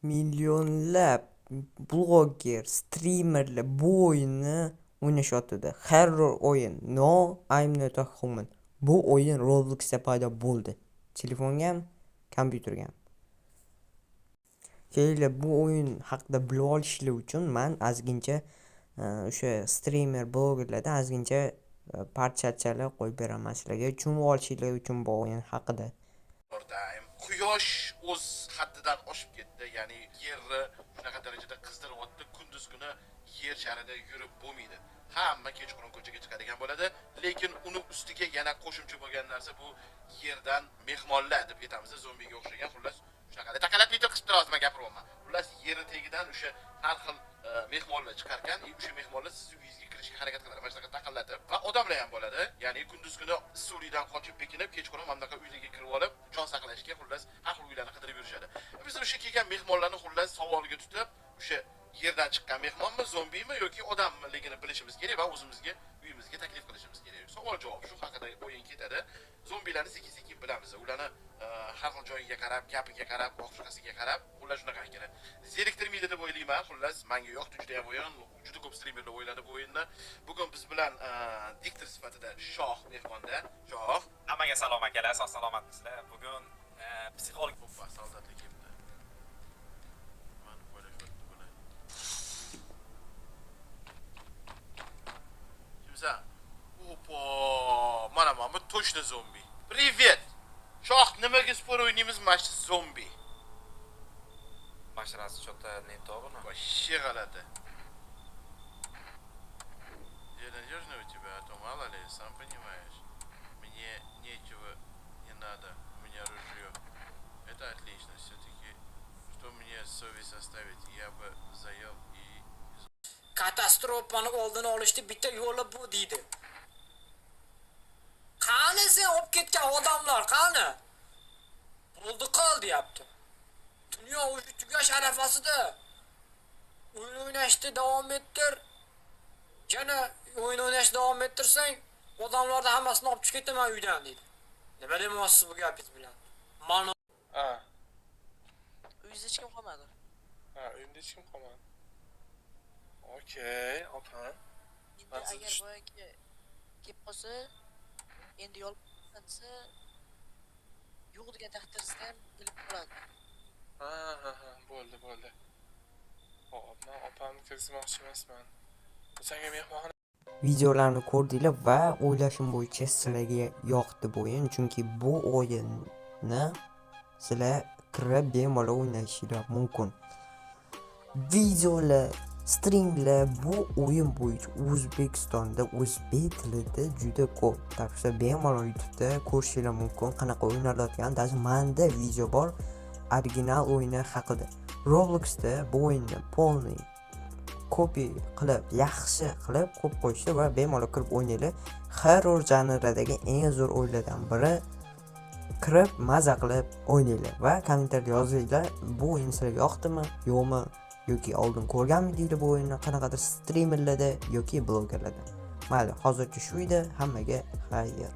Millionlab blogger, streamerlar bu o'yinni o'ynashyapti. Horror o'yin. No, I'm not a human. Bu o'yin Robloxda paydo bo'ldi. Telefonga ham, kompyuterga ham. Keling, bu o'yin haqida bilib olishlar uchun men ozgincha o'sha streamer bloggerlardan ozgincha parchachalar qo'yib beraman sizlarga. Tushunib olishinglar uchun bu o'yin haqida. Quyosh o'z haddidan oshib ketdi, ya'ni yerni shunaqa darajada qizdiryapti, kunduz kuni yer sharida yurib bo'lmaydi. Hamma kechqurun ko'chaga chiqadigan bo'ladi, lekin uni ustiga yana qo'shimcha bo'lgan narsa bu yerdan mehmonlar deb aytamiz, zombiga o'xshagan, xullas shunaqa taqalat bitta qilib turasiz, men gapiryapman. Xullas yer tagidan o'sha har xil mehmonlar chiqarkan, o'sha mehmonlar siz uyingizga kirishga harakat qiladi, mana shunaqa taqallatib va odamlar ham bo'ladi. Ya'ni kunduz kuni Suriyadan qochib bekinib, kechqurun mana bunaqa uylarga kirib olib, jon saqlashga xullas har xil uylarni qidirib yurishadi. Biz o'sha kelgan mehmonlarni xullas savolga tutib, o'sha yerdan chiqqan mehmonmi, zombimi yoki odamligini bilishimiz kerak va o'zimizga uyimizga taklif qilishimiz kerak. Savol-javob shu haqida o'yin ketadi. Zombilarni sekin-sekin bilamiz. Ularni har xil joyiga qarab, gapiga qarab, o'xshashasiga qarab, ular shunaqa ekan. Zeriktirmaydi deb o'ylayman. Xullas, menga yoqdi juda ham o'yin. Juda ko'p streamerlar o'yladi bu o'yinni. Bugun biz bilan diktor sifatida Shoh mehmonda. Shoh, hammaga salom akalar, sog' salomatmisizlar? Bugun psixolog soldatlik ketdi. Men o'ylashdim buni. Kimsa? Opa, mana bu точно zombi. Привет. Shoh, nimaga spor o'ynaymiz mana shu zombi? Машина что-то не то, но Вообще g'alati. Я надежно у тебя, а то мало ли, сам понимаешь. Мне нечего, не надо, у меня ружье. Это отлично, все-таки, что мне совесть оставить, я бы заел и... Katastrofani oldini olishda bitta yo'li bu deydi. Qani sen olib ketgan odamlar, qani? Bo'ldi qol deyapti. Dunyo o'sha tugash arafasida. O'yin o'ynashda davom ettir. Yana o'yin o'ynashda davom ettirsang, odamlarni hammasini olib chiqib ketaman uydan deydi. Nima demoqchisiz bu gapingiz bilan? Mana Uyingizda hech kim qolmadi. Uyimda hech kim qolmadi. Okey, opam. Endi agar boyagi kelib qolsa, endi yolqinsa yo'q degan taqdirda ham bilib qoladi. Bo'ldi. Hop, men opamni kirgizmoqchi emasman. O'shanga mehmon Videolarni ko'rdinglar va o'ylashim bo'yicha sizlarga yoqdi bu o'yin, chunki bu o'yinni sizlar kirib bemalol o'ynashingiz mumkin. Videolar, streamlar bu o'yin bo'yicha O'zbekistonda o'zbek tilida juda ko'p. Tabii bemalol YouTube'da ko'rishingiz mumkin qanaqa o'ynalayotgan. Даже menda video bor original o'yinlar haqida. Robloxda bu o'yinni polniy kopiy qilib, yaxshi qilib qo'yib qo'yishdi va bemalol kirib o'ynaylik. Horror janridagi eng zo'r o'yinlardan biri. Kirib maza qilib o'ynaylik va kommentariyada yozinglar, bu o'yin sizlarga yoqdimi, yo'qmi, yoki oldin ko'rganmidinglar bu o'yinni qanaqadir streamerlarda yoki blogerlarda. Mayli, hozircha shu edi. Hammaga xayr.